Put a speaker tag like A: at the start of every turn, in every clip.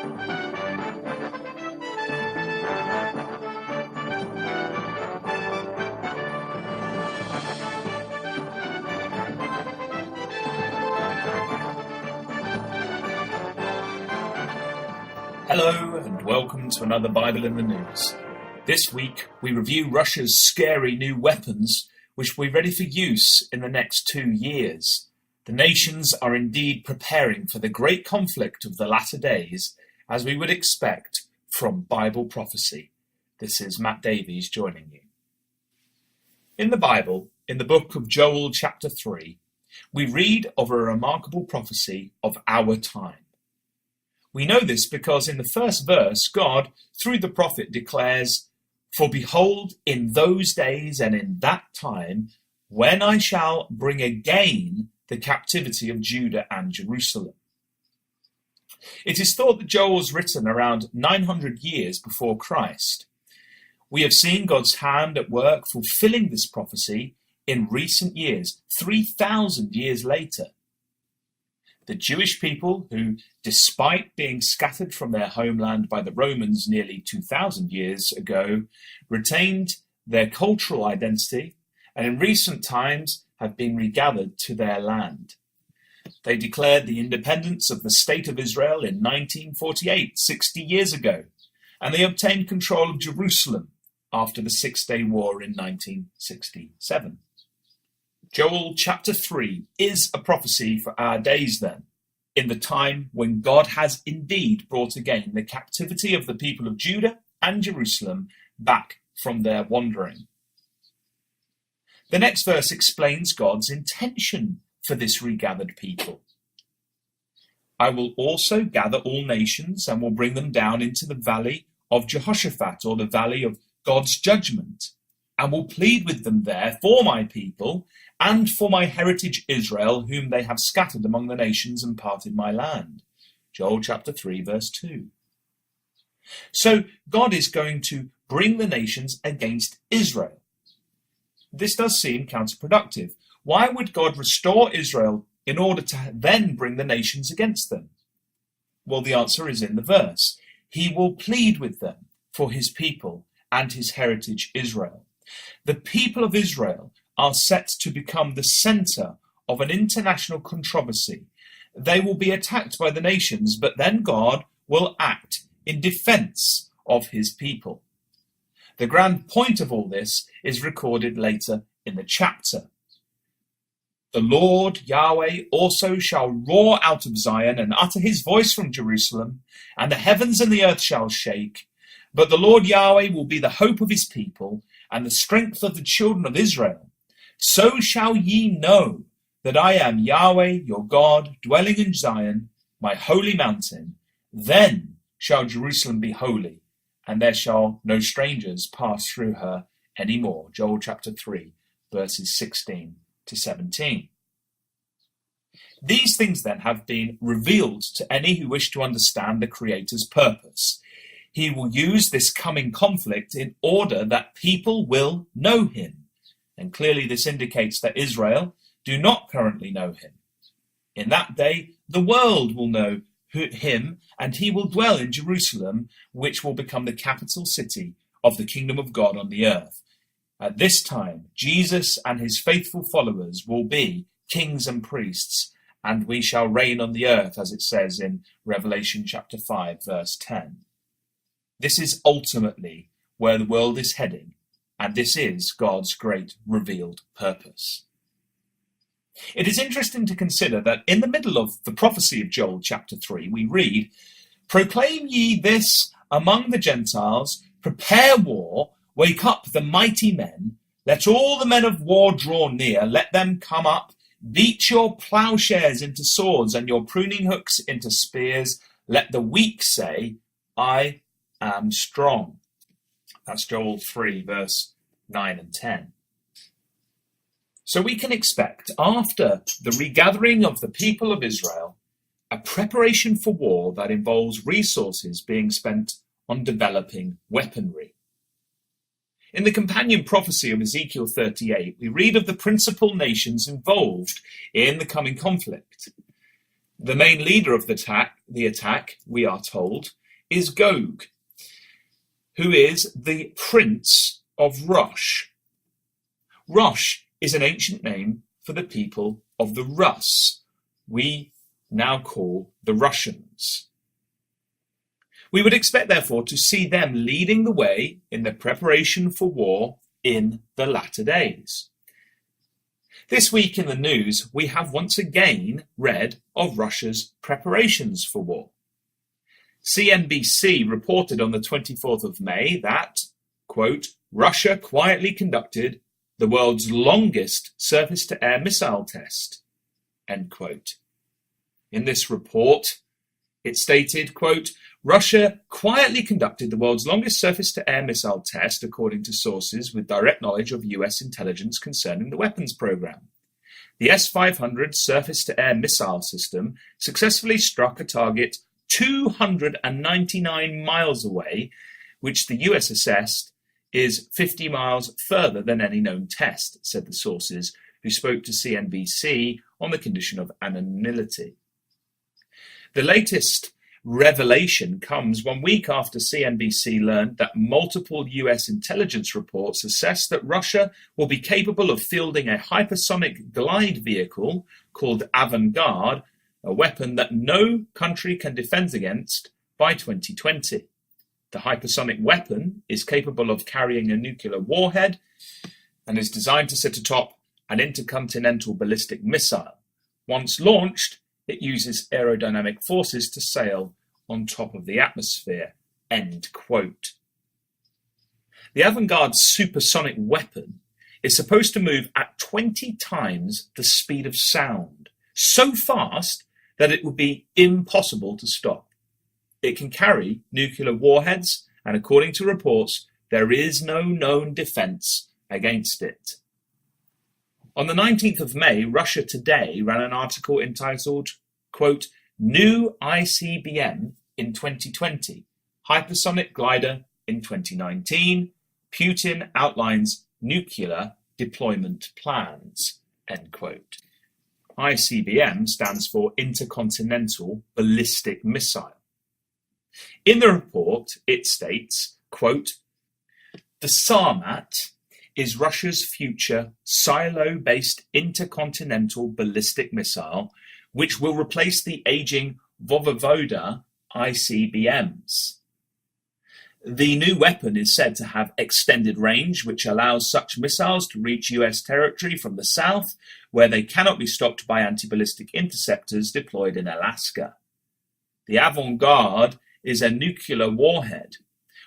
A: Hello and welcome to another Bible in the News. This week we review Russia's scary new weapons which will be ready for use in the next 2 years. The nations are indeed preparing for the great conflict of the latter days, as we would expect from Bible prophecy. This is Matt Davies joining you. In the Bible, in the book of Joel chapter 3, we read of a remarkable prophecy of our time. We know this because in the first verse, God, through the prophet, declares, "For behold, in those days and in that time, when I shall bring again the captivity of Judah and Jerusalem." It is thought that Joel was written around 900 years before Christ. We have seen God's hand at work fulfilling this prophecy in recent years, 3,000 years later. The Jewish people who, despite being scattered from their homeland by the Romans nearly 2,000 years ago, retained their cultural identity and in recent times have been regathered to their land. They declared the independence of the State of Israel in 1948, 60 years ago, and they obtained control of Jerusalem after the Six-Day War in 1967. Joel chapter 3 is a prophecy for our days then, in the time when God has indeed brought again the captivity of the people of Judah and Jerusalem back from their wandering. The next verse explains God's intention for this regathered people. "I will also gather all nations and will bring them down into the valley of Jehoshaphat, or the valley of God's judgment, and will plead with them there for my people and for my heritage Israel, whom they have scattered among the nations and parted my land." Joel chapter 3, verse 2. So God is going to bring the nations against Israel. This does seem counterproductive. Why would God restore Israel in order to then bring the nations against them? Well, the answer is in the verse. He will plead with them for his people and his heritage Israel. The people of Israel are set to become the center of an international controversy. They will be attacked by the nations, but then God will act in defense of his people. The grand point of all this is recorded later in the chapter. "The Lord Yahweh also shall roar out of Zion and utter his voice from Jerusalem, and the heavens and the earth shall shake. But the Lord Yahweh will be the hope of his people and the strength of the children of Israel. So shall ye know that I am Yahweh your God, dwelling in Zion, my holy mountain. Then shall Jerusalem be holy, and there shall no strangers pass through her any more." Joel chapter 3, verses 16 to 17. These things then have been revealed to any who wish to understand the Creator's purpose. He will use this coming conflict in order that people will know him. And clearly this indicates that Israel do not currently know him. In that day, the world will know him, and he will dwell in Jerusalem, which will become the capital city of the kingdom of God on the earth. At this time, Jesus and his faithful followers will be kings and priests, and we shall reign on the earth, as it says in Revelation chapter 5, verse 10. This is ultimately where the world is heading, and this is God's great revealed purpose. It is interesting to consider that in the middle of the prophecy of Joel chapter 3, we read, "Proclaim ye this among the Gentiles, prepare war, wake up the mighty men, let all the men of war draw near, let them come up, beat your plowshares into swords and your pruning hooks into spears, let the weak say, I am strong." That's Joel 3, verse 9 and 10. So we can expect, after the regathering of the people of Israel, a preparation for war that involves resources being spent on developing weaponry. In the companion prophecy of Ezekiel 38, we read of the principal nations involved in the coming conflict. The main leader of the attack, we are told, is Gog, who is the Prince of Rosh. Rosh is an ancient name for the people of the Rus, we now call the Russians. We would expect, therefore, to see them leading the way in the preparation for war in the latter days. This week in the news, we have once again read of Russia's preparations for war. CNBC reported on the 24th of May that, quote, Russia quietly conducted the world's longest surface-to-air missile test, end quote. In this report, it stated, quote, Russia quietly conducted the world's longest surface-to-air missile test, according to sources with direct knowledge of US intelligence concerning the weapons program. The S-500 surface-to-air missile system successfully struck a target 299 miles away, which the US assessed is 50 miles further than any known test, said the sources who spoke to CNBC on the condition of anonymity. The latest revelation comes 1 week after CNBC learned that multiple US intelligence reports assess that Russia will be capable of fielding a hypersonic glide vehicle called Avangard, a weapon that no country can defend against by 2020. The hypersonic weapon is capable of carrying a nuclear warhead and is designed to sit atop an intercontinental ballistic missile. Once launched, it uses aerodynamic forces to sail on top of the atmosphere, end quote. The Avangard supersonic weapon is supposed to move at 20 times the speed of sound, so fast that it would be impossible to stop. It can carry nuclear warheads, and according to reports, there is no known defense against it. On the 19th of May, Russia Today ran an article entitled, quote, New ICBM in 2020, Hypersonic Glider in 2019, Putin outlines nuclear deployment plans, end quote. ICBM stands for Intercontinental Ballistic Missile. In the report, it states, quote, the Sarmat is Russia's future silo-based intercontinental ballistic missile, which will replace the aging Voyevoda ICBMs. The new weapon is said to have extended range, which allows such missiles to reach US territory from the south, where they cannot be stopped by anti-ballistic interceptors deployed in Alaska. The Avangard is a nuclear warhead,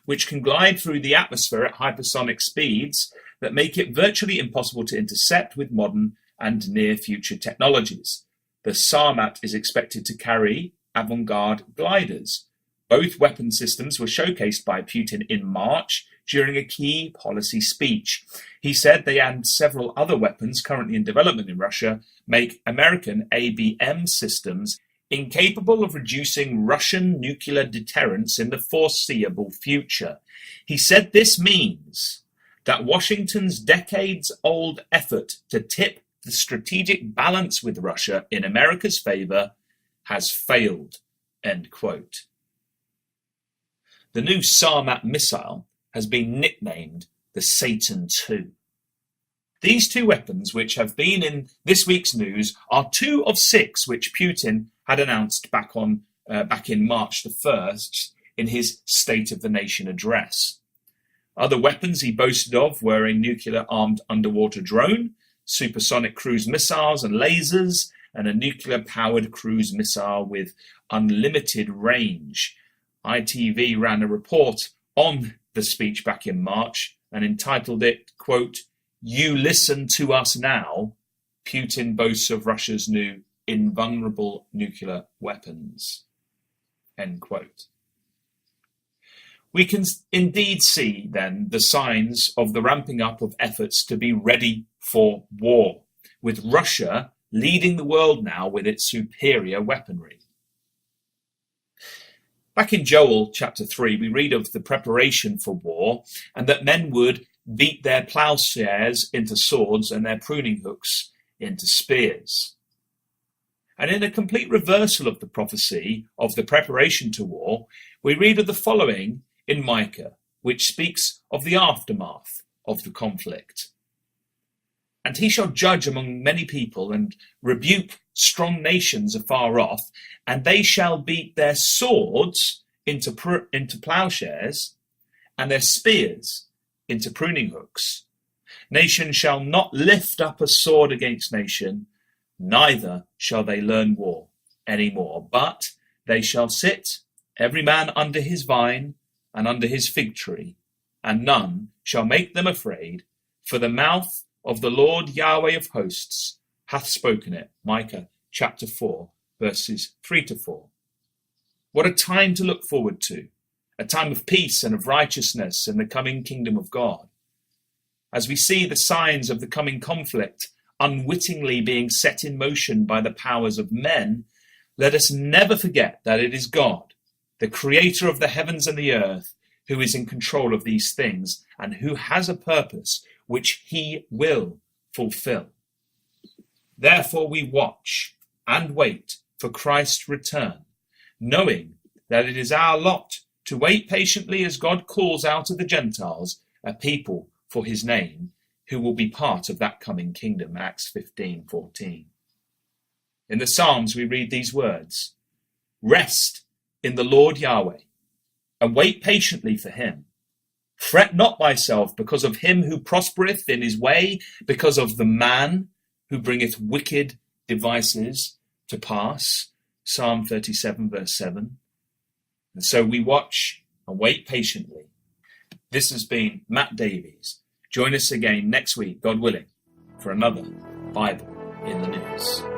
A: which can glide through the atmosphere at hypersonic speeds that make it virtually impossible to intercept with modern and near-future technologies. The Sarmat is expected to carry Avangard gliders. Both weapon systems were showcased by Putin in March during a key policy speech. He said they and several other weapons currently in development in Russia make American ABM systems incapable of reducing Russian nuclear deterrence in the foreseeable future. He said this means that Washington's decades-old effort to tip the strategic balance with Russia in America's favor has failed, end quote. The new Sarmat missile has been nicknamed the Satan II. These two weapons, which have been in this week's news, are 2 of 6 which Putin had announced back in March the 1st in his State of the Nation address. Other weapons he boasted of were a nuclear-armed underwater drone, supersonic cruise missiles and lasers, and a nuclear-powered cruise missile with unlimited range. ITV ran a report on the speech back in March and entitled it, quote, You listen to us now. Putin boasts of Russia's new invulnerable nuclear weapons, end quote. We can indeed see, then, the signs of the ramping up of efforts to be ready for war, with Russia leading the world now with its superior weaponry. Back in Joel chapter 3, we read of the preparation for war, and that men would beat their plowshares into swords and their pruning hooks into spears. And in a complete reversal of the prophecy of the preparation to war, we read of the following in Micah, which speaks of the aftermath of the conflict. And he shall judge among many people and rebuke strong nations afar off, and they shall beat their swords into plowshares and their spears into pruning hooks. Nation shall not lift up a sword against nation, neither shall they learn war any more, but they shall sit, every man under his vine and under his fig tree, and none shall make them afraid, for the mouth of the Lord Yahweh of hosts hath spoken it. Micah chapter 4, verses 3-4. What a time to look forward to, a time of peace and of righteousness in the coming kingdom of God. As we see the signs of the coming conflict unwittingly being set in motion by the powers of men, let us never forget that it is God, the creator of the heavens and the earth, who is in control of these things and who has a purpose which he will fulfill. Therefore we watch and wait for Christ's return, knowing that it is our lot to wait patiently as God calls out of the Gentiles a people for his name, who will be part of that coming kingdom. Acts 15:14. In the Psalms we read these words: rest in the Lord Yahweh, and wait patiently for him. Fret not thyself because of him who prospereth in his way, because of the man who bringeth wicked devices to pass. Psalm 37, verse 7. And so we watch and wait patiently. This has been Matt Davies. Join us again next week, God willing, for another Bible in the News.